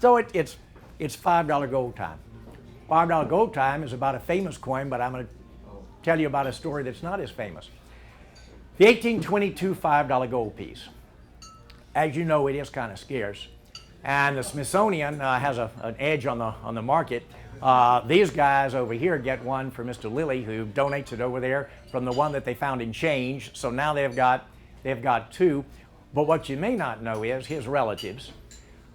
So it's $5 gold time. $5 gold time is about a famous coin, but I'm going to tell you about a story that's not as famous. The 1822 $5 gold piece. As you know, it is kind of scarce, and the Smithsonian has an edge on the market. These guys over here get one for Mr. Lilly, who donates it over there from the one that they found in change. So now they've got two. But what you may not know is his relatives.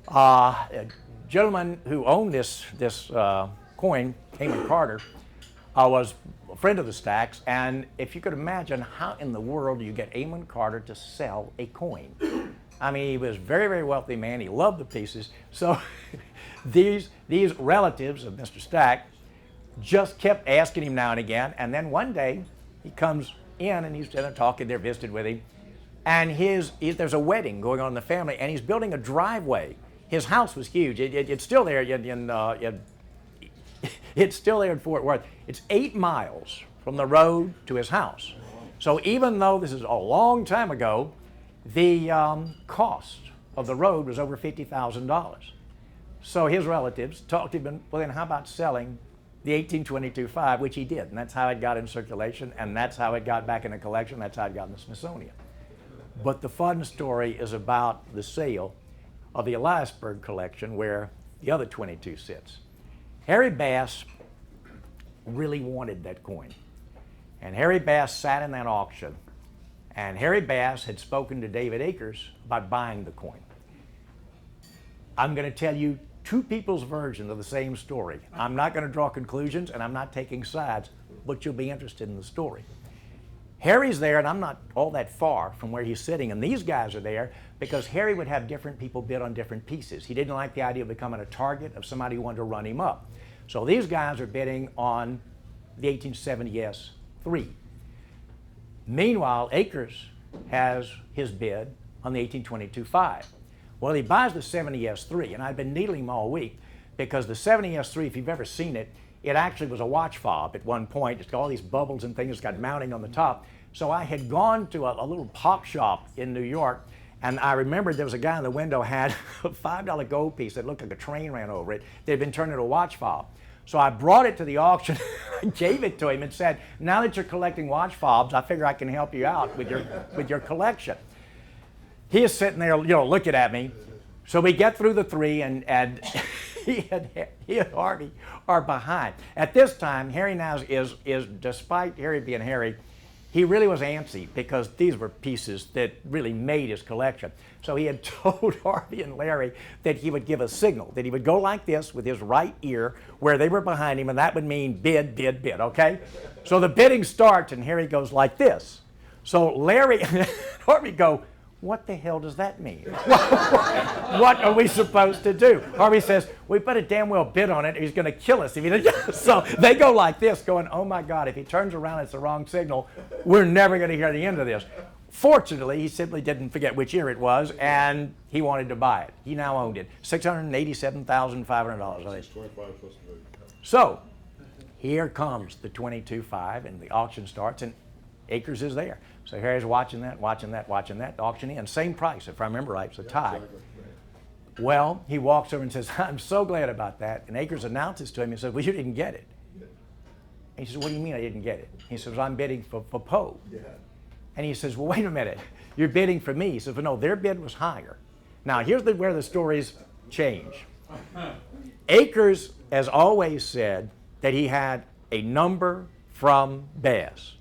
A gentleman who owned this coin, Amon Carter, was a friend of the Stacks, and if you could imagine, how in the world do you get Amon Carter to sell a coin? I mean, he was a very, very wealthy man. He loved the pieces. So these relatives of Mr. Stack just kept asking him now and again, and then one day he comes in and he's talking, they're visited with him, and there's a wedding going on in the family, and he's building a driveway. His house was huge. It's still there it's still there in Fort Worth. It's 8 miles from the road to his house. So even though this is a long time ago, the cost of the road was over $50,000. So his relatives talked to him, well then how about selling the 1822 5, which he did, and that's how it got in circulation, and that's how it got back in the collection, that's how it got in the Smithsonian. But the fun story is about the sale of the Eliasberg collection, where the other 22 sits. Harry Bass really wanted that coin. And Harry Bass sat in that auction. And Harry Bass had spoken to David Akers about buying the coin. I'm going to tell you two people's version of the same story. I'm not going to draw conclusions, and I'm not taking sides, but you'll be interested in the story. Harry's there, and I'm not all that far from where he's sitting, and these guys are there because Harry would have different people bid on different pieces. He didn't like the idea of becoming a target of somebody who wanted to run him up. So these guys are bidding on the 1870 S3. Meanwhile, Akers has his bid on the 1822 5. Well, he buys the 70 S3, and I've been needling him all week because the 70 S3, if you've ever seen it, it actually was a watch fob at one point. It's got all these bubbles and things, it's got mounting on the top. So I had gone to a little pop shop in New York, and I remembered there was a guy in the window had a $5 gold piece that looked like a train ran over it. They'd been turned into a watch fob. So I brought it to the auction, I gave it to him and said, now that you're collecting watch fobs, I figure I can help you out with your collection. He is sitting there, looking at me. So we get through the three, and he and Harvey are behind. At this time, Harry now is despite Harry being Harry, he really was antsy because these were pieces that really made his collection. So he had told Harvey and Larry that he would give a signal, that he would go like this with his right ear where they were behind him, and that would mean bid, bid, bid, okay? So the bidding starts, and Harry goes like this. So Larry and Harvey go, what the hell does that mean? What are we supposed to do? Harvey says, we better damn well bid on it, or he's going to kill us. If he So they go like this, going, oh my God, if he turns around, it's the wrong signal. We're never going to hear the end of this. Fortunately, he simply didn't forget which year it was, and he wanted to buy it. He now owned it. $687,500. So here comes the 22.5, and the auction starts, and Akers is there. So Harry's watching that. The auction ends. Same price, if I remember right, it's a tie. Well, he walks over and says, I'm so glad about that. And Akers announces to him, he says, well, you didn't get it. And he says, what do you mean I didn't get it? He says, I'm bidding for Poe. And he says, well, wait a minute. You're bidding for me. He says, well, no, their bid was higher. Now, here's where the stories change. Akers has always said that he had a number from Bass,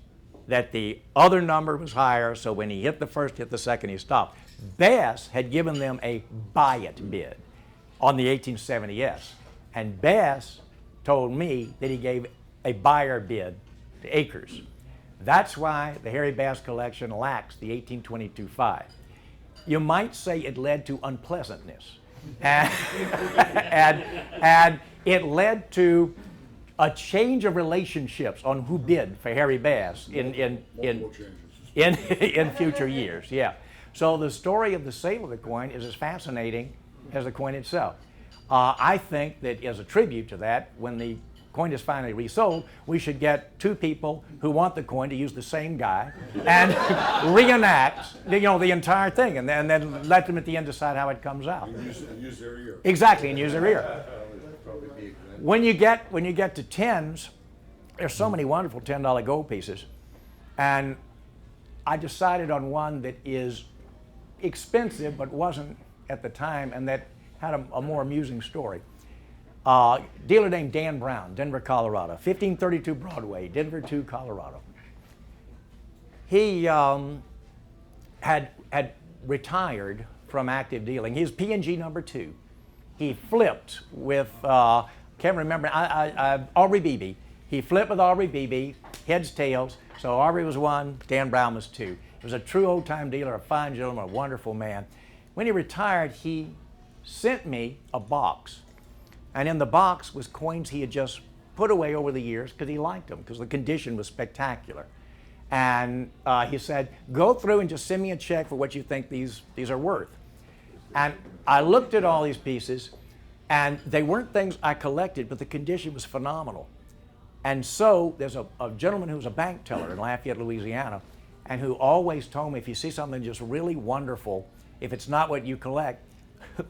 that the other number was higher, so when he hit the first, hit the second, he stopped. Bass had given them a buy-it bid on the 1870S, and Bass told me that he gave a buyer bid to Akers. That's why the Harry Bass collection lacks the 1822 5. You might say it led to unpleasantness, and it led to a change of relationships on who bid for Harry Bass in future years. Yeah. So the story of the sale of the coin is as fascinating as the coin itself. I think that as a tribute to that, when the coin is finally resold, we should get 2 people who want the coin to use the same guy and reenact the entire thing, and then let them at the end decide how it comes out. And use their ear. Exactly, and use their ear. When you get to 10s, there's so many wonderful $10 gold pieces, and I decided on one that is expensive but wasn't at the time, and that had a more amusing story. Dealer named Dan Brown, Denver, Colorado, 1532 Broadway, Denver 2, Colorado. He had retired from active dealing. He was P&G number 2. He flipped with, can't remember, Aubrey Beebe. He flipped with Aubrey Beebe, heads, tails. So Aubrey was 1, Dan Brown was 2. He was a true old-time dealer, a fine gentleman, a wonderful man. When he retired, he sent me a box. And in the box was coins he had just put away over the years because he liked them, because the condition was spectacular. And he said, go through and just send me a check for what you think these are worth. And I looked at all these pieces, and they weren't things I collected, but the condition was phenomenal. And so there's a gentleman who's a bank teller in Lafayette, Louisiana, and who always told me, if you see something just really wonderful, if it's not what you collect,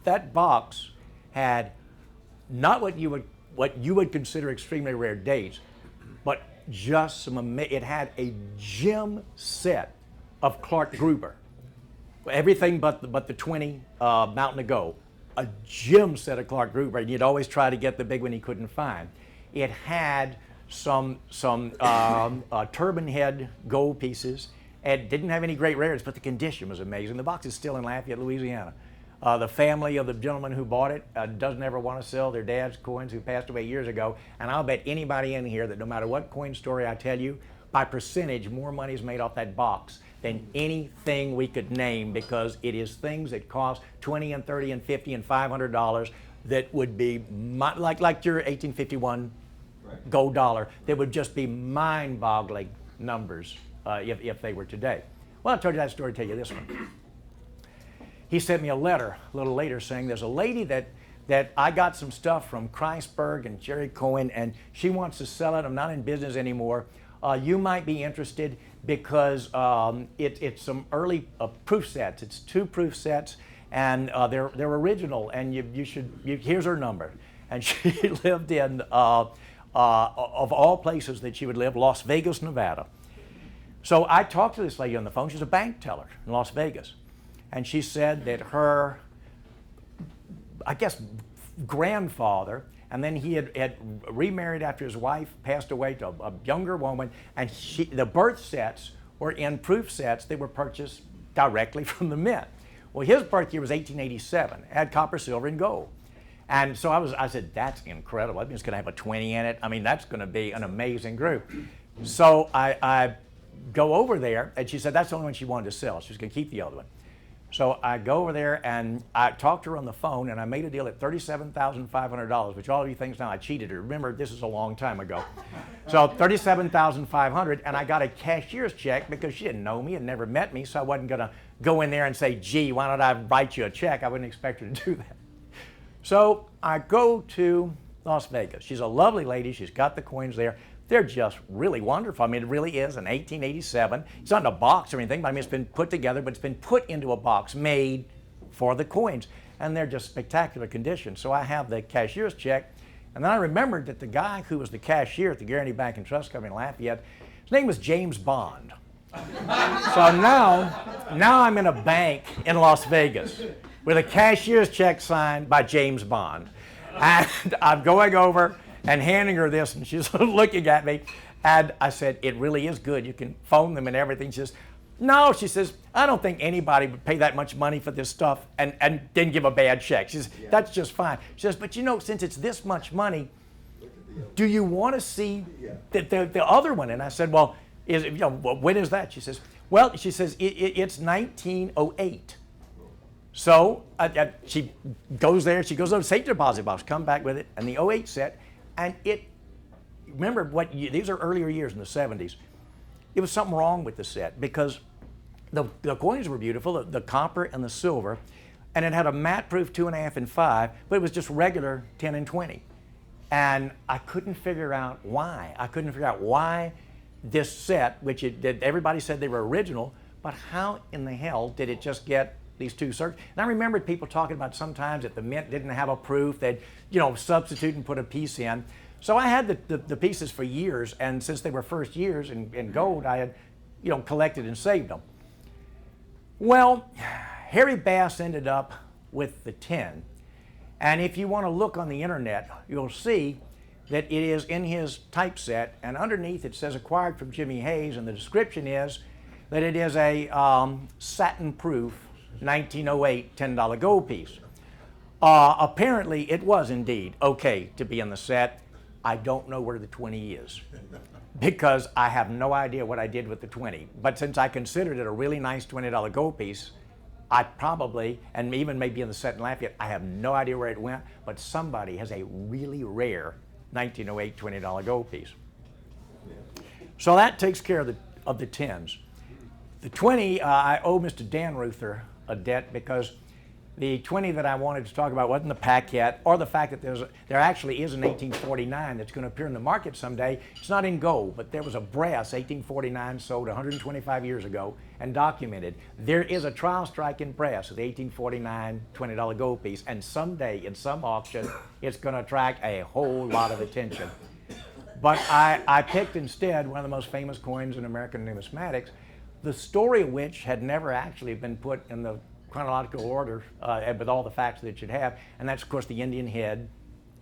that box had not what you would consider extremely rare dates, but just it had a gem set of Clark Gruber. Everything but the 20 Mountain of Gold. A gem set of Clark Gruber, and you'd always try to get the big one he couldn't find. It had some turban head gold pieces. It didn't have any great rarities, but the condition was amazing. The box is still in Lafayette, Louisiana. The family of the gentleman who bought it doesn't ever want to sell their dad's coins, who passed away years ago. And I'll bet anybody in here that no matter what coin story I tell you, by percentage, more money is made off that box than anything we could name, because it is things that cost $20 and $30 and $50 and $500 that would be like your 1851 gold dollar, that would just be mind-boggling numbers if they were today. Well, I told you that story, tell you this one. He sent me a letter a little later saying there's a lady that I got some stuff from Kreisberg and Jerry Cohen, and she wants to sell it. I'm not in business anymore. You might be interested because it's some early proof sets. It's 2 proof sets, and they're original, and here's her number. And she lived in, of all places that she would live, Las Vegas, Nevada. So I talked to this lady on the phone. She's a bank teller in Las Vegas. And she said that her, I guess, grandfather, and then he had remarried after his wife passed away to a younger woman, and the birth sets were in proof sets that were purchased directly from the mint. Well, his birth year was 1887, had copper, silver, and gold. And so I said, that's incredible. I mean, it's going to have a 20 in it. I mean, that's going to be an amazing group. So I go over there, and she said that's the only one she wanted to sell. She was going to keep the other one. So I go over there, and I talked to her on the phone, and I made a deal at $37,500, which all of you think now I cheated her. Remember, this is a long time ago. So $37,500, and I got a cashier's check because she didn't know me and never met me, so I wasn't going to go in there and say, gee, why don't I write you a check? I wouldn't expect her to do that. So I go to Las Vegas. She's a lovely lady. She's got the coins there. They're just really wonderful. I mean, it really is an 1887. It's not in a box or anything, but I mean, it's been put together, but it's been put into a box made for the coins. And they're just spectacular condition. So I have the cashier's check. And then I remembered that the guy who was the cashier at the Guaranty Bank and Trust Company in Lafayette, his name was James Bond. So now I'm in a bank in Las Vegas with a cashier's check signed by James Bond. And I'm going over and handing her this, and she's looking at me, and I said, it really is good. You can phone them and everything. She says, no, she says, I don't think anybody would pay that much money for this stuff and then give a bad check. She says, that's just fine. She says, but you know, since it's this much money, do you want to see the other one? And I said, well, when is that? She says, well, it's 1908. So she goes there, she goes over to the safety deposit box, come back with it, and the 08 set. And remember these are earlier years in the 70s. It was something wrong with the set because the coins were beautiful, the copper and the silver, and it had a matte proof 2.5 and 5, but it was just regular 10 and 20. And I couldn't figure out why. I couldn't figure out why this set, which everybody said they were original, but how in the hell did it just get these two searches? And I remembered people talking about sometimes that the mint didn't have a proof, they'd substitute and put a piece in. So I had the pieces for years, and since they were first years in gold, I had collected and saved them. Well, Harry Bass ended up with the 10. And if you want to look on the internet, you'll see that it is in his typeset, and underneath it says acquired from Jimmy Hayes, and the description is that it is a satin-proof 1908 $10 gold piece. Apparently, it was indeed okay to be in the set. I don't know where the 20 is because I have no idea what I did with the 20. But since I considered it a really nice $20 gold piece, I probably, and even maybe in the set in Lafayette, I have no idea where it went, but somebody has a really rare 1908 $20 gold piece. So that takes care of the 10s. The 20, I owe Mr. Dan Ruther a debt because the 20 that I wanted to talk about wasn't the packet or the fact that there actually is an 1849 that's going to appear in the market someday. It's not in gold, but there was a brass 1849 sold 125 years ago and documented. There is a trial strike in brass of the 1849 $20 gold piece, and someday in some auction it's going to attract a whole lot of attention. But I picked instead one of the most famous coins in American numismatics, the story of which had never actually been put in the chronological order with all the facts that it should have, and that's of course the Indian head.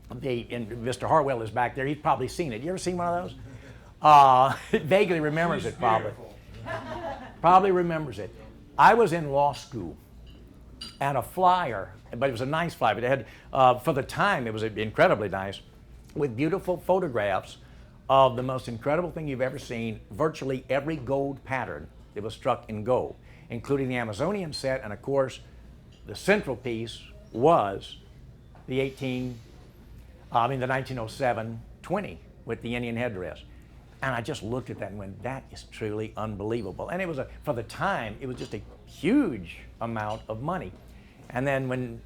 And Mr. Harwell is back there. He's probably seen it. You ever seen one of those? Vaguely remembers it probably. Probably remembers it. I was in law school, and a flyer, but it was a nice flyer. But it had, for the time, it was incredibly nice, with beautiful photographs of the most incredible thing you've ever seen. Virtually every gold pattern that was struck in gold, including the Amazonian set, and of course, the central piece was the 1907 20 with the Indian headdress. And I just looked at that and went, that is truly unbelievable. And it was, for the time, it was just a huge amount of money. And then when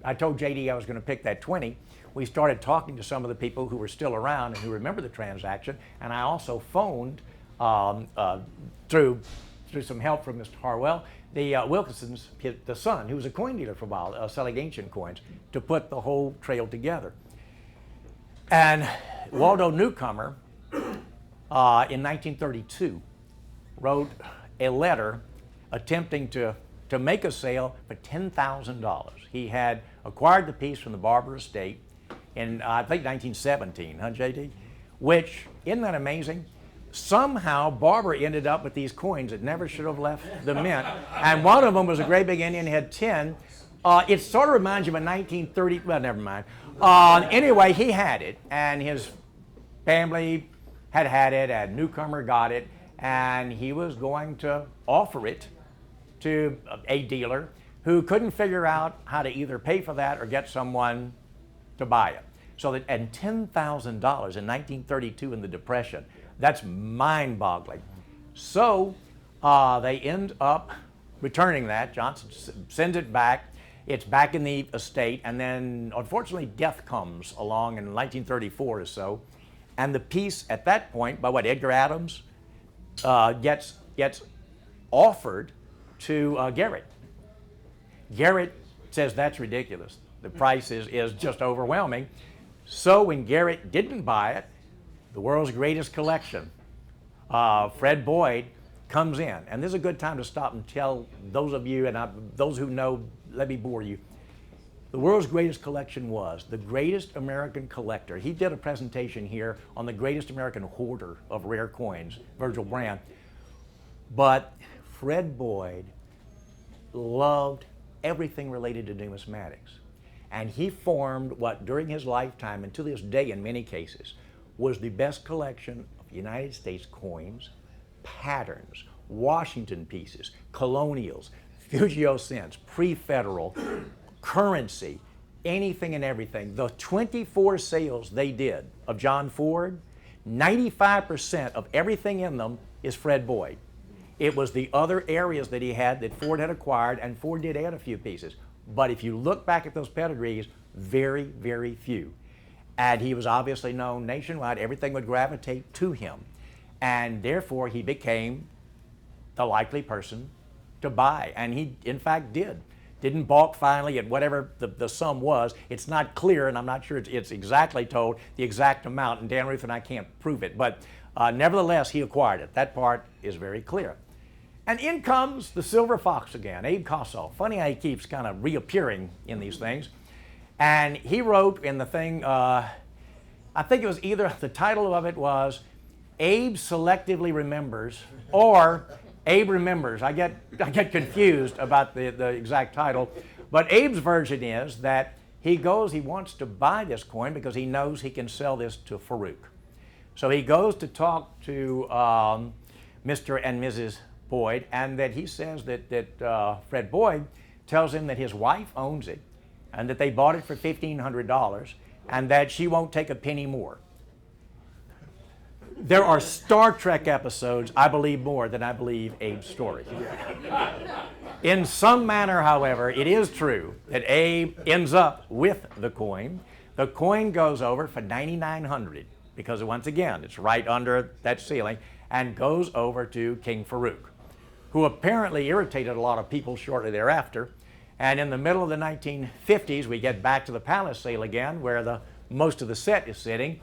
I told JD I was going to pick that 20, we started talking to some of the people who were still around and who remember the transaction. And I also phoned through some help from Mr. Harwell, the Wilkinson's, the son, who was a coin dealer for a while, selling ancient coins, to put the whole trail together. And Waldo Newcomer, in 1932, wrote a letter attempting to make a sale for $10,000. He had acquired the piece from the Barber estate in, I think, 1917, huh, JD? Which, isn't that amazing? Somehow Barber ended up with these coins that never should have left the mint. And one of them was a great big Indian head 10. It sort of reminds you of a 1930, well, never mind. Anyway, he had it, and his family had it, and Newcomer got it, and he was going to offer it to a dealer who couldn't figure out how to either pay for that or get someone to buy it. So that, and $10,000 in 1932 in the Depression, that's mind-boggling. So they end up returning that. Johnson sends it back. It's back in the estate, and then unfortunately death comes along in 1934 or so, and the piece at that point, by Edgar Adams, gets offered to Garrett. Garrett says that's ridiculous. The price is just overwhelming. So when Garrett didn't buy it, the world's greatest collection, Fred Boyd, comes in. And this is a good time to stop and tell those of you, and those who know, let me bore you. The world's greatest collection was the greatest American collector. He did a presentation here on the greatest American hoarder of rare coins, Virgil Brand. But Fred Boyd loved everything related to numismatics. And he formed what, during his lifetime, and to this day in many cases, was the best collection of United States coins, patterns, Washington pieces, colonials, Fugio cents, pre-federal, currency, anything and everything. The 24 sales they did of John Ford, 95% of everything in them is Fred Boyd. It was the other areas that he had that Ford had acquired, and Ford did add a few pieces. But if you look back at those pedigrees, very, very few. And he was obviously known nationwide. Everything would gravitate to him. And therefore, he became the likely person to buy. And he, in fact, did. Didn't balk finally at whatever the sum was. It's not clear, and I'm not sure it's exactly told, the exact amount. And Dan Ruth and I can't prove it. But nevertheless, he acquired it. That part is very clear. And in comes the silver fox again, Abe Kosoff. Funny how he keeps kind of reappearing in these things. And he wrote in the thing, I think it was either, the title of it was Abe Selectively Remembers or Abe Remembers. I get confused about the exact title. But Abe's version is that he wants to buy this coin because he knows he can sell this to Farouk. So he goes to talk to Mr. and Mrs. Boyd, and that he says that Fred Boyd tells him that his wife owns it and that they bought it for $1,500 and that she won't take a penny more. There are Star Trek episodes I believe more than I believe Abe's story. In some manner, however, it is true that Abe ends up with the coin. The coin goes over for $9,900 because, once again, it's right under that ceiling, and goes over to King Farouk, who apparently irritated a lot of people shortly thereafter. And in the middle of the 1950s, we get back to the palace sale again, where most of the set is sitting.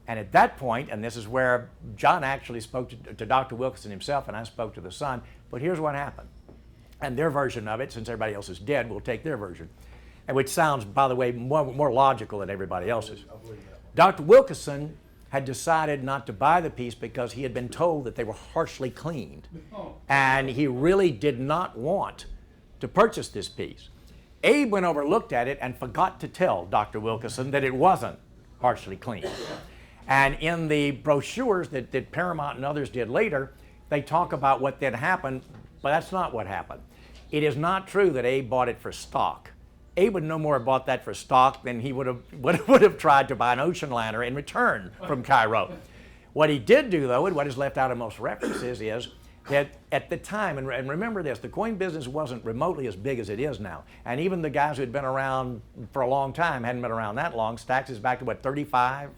And at that point, and this is where John actually spoke to Dr. Wilkinson himself, and I spoke to the son, but here's what happened. And their version of it, since everybody else is dead, we'll take their version, and which sounds, by the way, more logical than everybody else's. Dr. Wilkinson had decided not to buy the piece because he had been told that they were harshly cleaned. And he really did not want to purchase this piece. Abe went over, looked at it, and forgot to tell Dr. Wilkinson that it wasn't harshly cleaned. And in the brochures that Paramount and others did later, they talk about what did happen, but that's not what happened. It is not true that Abe bought it for stock. Abe would no more have bought that for stock than he would have tried to buy an ocean liner in return from Cairo. What he did do, though, and what is left out of most references, is that at the time, and remember this, the coin business wasn't remotely as big as it is now. And even the guys who had been around for a long time hadn't been around that long. Stax is back to, what, 35?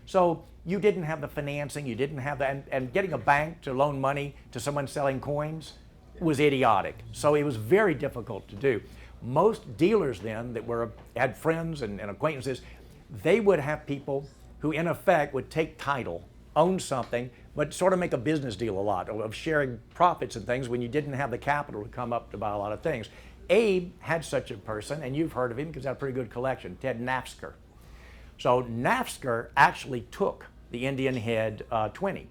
So you didn't have the financing, you didn't have that, and getting a bank to loan money to someone selling coins was idiotic. So it was very difficult to do. Most dealers then that had friends and acquaintances, they would have people who in effect would take title, own something, but sort of make a business deal a lot of sharing profits and things when you didn't have the capital to come up to buy a lot of things. Abe had such a person, and you've heard of him because he had a pretty good collection, Ted Nafsker. So Nafsker actually took the Indian Head 20.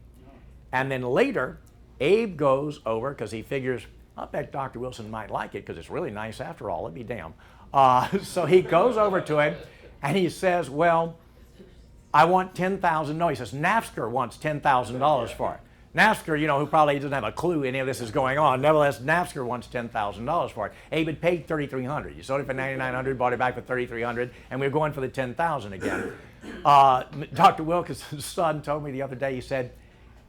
And then later, Abe goes over, because he figures, I bet Dr. Wilson might like it because it's really nice after all, it'd be damn. So he goes over to him and he says, well, I want $10,000. No, he says, Nafsker wants $10,000 for it. Nafsker, who probably doesn't have a clue any of this is going on, nevertheless, Nafsker wants $10,000 for it. Abe had paid $3,300. You sold it for $9,900, bought it back for $3,300, and we were going for the $10,000 again. Dr. Wilkinson's son told me the other day, he said,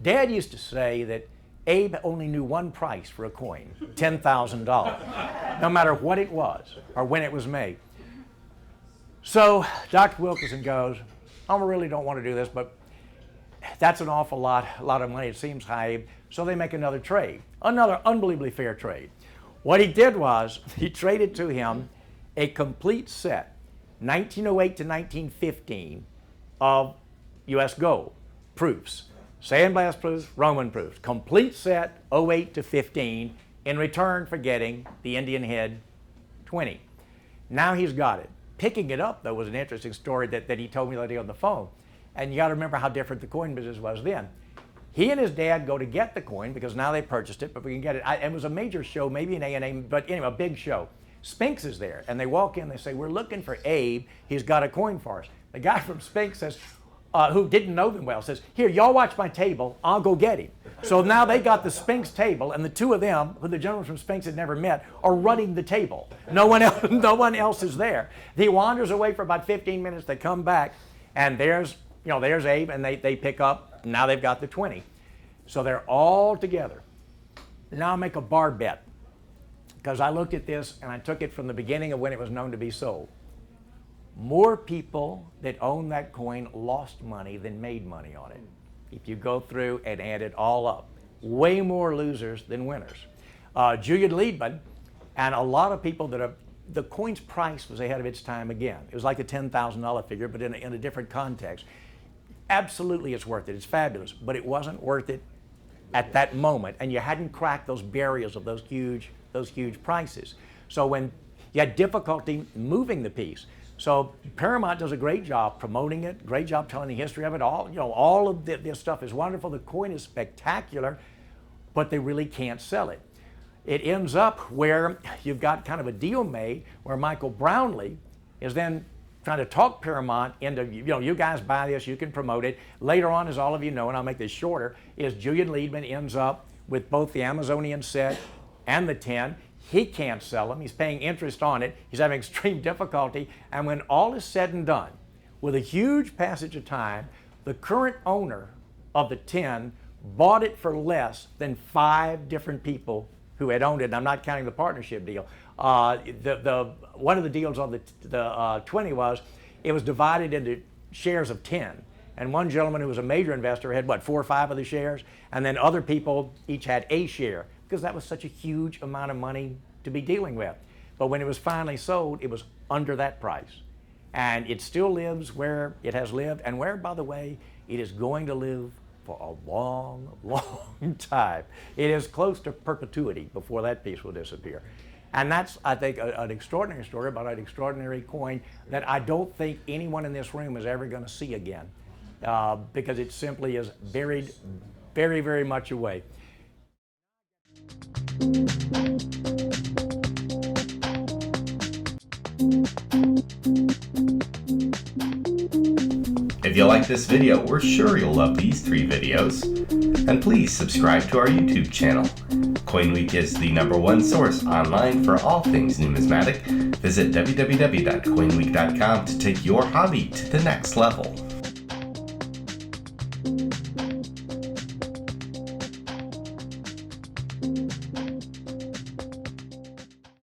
Dad used to say that Abe only knew one price for a coin, $10,000, no matter what it was or when it was made. So Dr. Wilkinson goes, I really don't want to do this, but that's an awful lot of money, it seems high, Abe. So they make another trade, another unbelievably fair trade. What he did was he traded to him a complete set, 1908 to 1915, of U.S. gold proofs. Sandblast proofs, Roman proofs, complete set, 08 to 15, in return for getting the Indian Head 20. Now he's got it. Picking it up, though, was an interesting story that he told me the other day on the phone. And you got to remember how different the coin business was then. He and his dad go to get the coin because now they purchased it, but we can get it. It was a major show, maybe an A&A, but anyway, a big show. Spinks is there, and they walk in, they say, we're looking for Abe. He's got a coin for us. The guy from Spinks says, who didn't know them well, says, here, y'all watch my table, I'll go get him. So now they got the Spinks table, and the two of them, who the gentleman from Spinks had never met, are running the table. No one else is there. He wanders away for about 15 minutes, they come back, and there's Abe, and they pick up, now they've got the 20. So they're all together. Now I'll make a bar bet, because I looked at this, and I took it from the beginning of when it was known to be sold. more people that owned that coin lost money than made money on it. If you go through and add it all up, way more losers than winners. Julian Liebman and a lot of people that have, the coin's price was ahead of its time again. It was like the $10,000 figure, but in a different context. Absolutely it's worth it, it's fabulous, but it wasn't worth it at that moment, and you hadn't cracked those barriers of those huge prices. So when you had difficulty moving the piece, so Paramount does a great job promoting it, great job telling the history of it. All of this stuff is wonderful. The coin is spectacular, but they really can't sell it. It ends up where you've got kind of a deal made where Michael Brownlee is then trying to talk Paramount into, you guys buy this, you can promote it. Later on, as all of you know, and I'll make this shorter, is Julian Liebman ends up with both the Amazonian set and the 10. He can't sell them. He's paying interest on it. He's having extreme difficulty. And when all is said and done, with a huge passage of time, the current owner of the 10 bought it for less than 5 different people who had owned it. And I'm not counting the partnership deal. One of the deals on the 20 was, it was divided into shares of 10. And one gentleman who was a major investor had, 4 or 5 of the shares? And then other people each had a share, because that was such a huge amount of money to be dealing with. But when it was finally sold, it was under that price. And it still lives where it has lived, and where, by the way, it is going to live for a long, long time. It is close to perpetuity before that piece will disappear. And that's, I think, an extraordinary story about an extraordinary coin that I don't think anyone in this room is ever going to see again, because it simply is buried very, very much away. If you like this video, we're sure you'll love these 3 videos. And please subscribe to our YouTube channel. CoinWeek is the #1 source online for all things numismatic. Visit www.coinweek.com to take your hobby to the next level.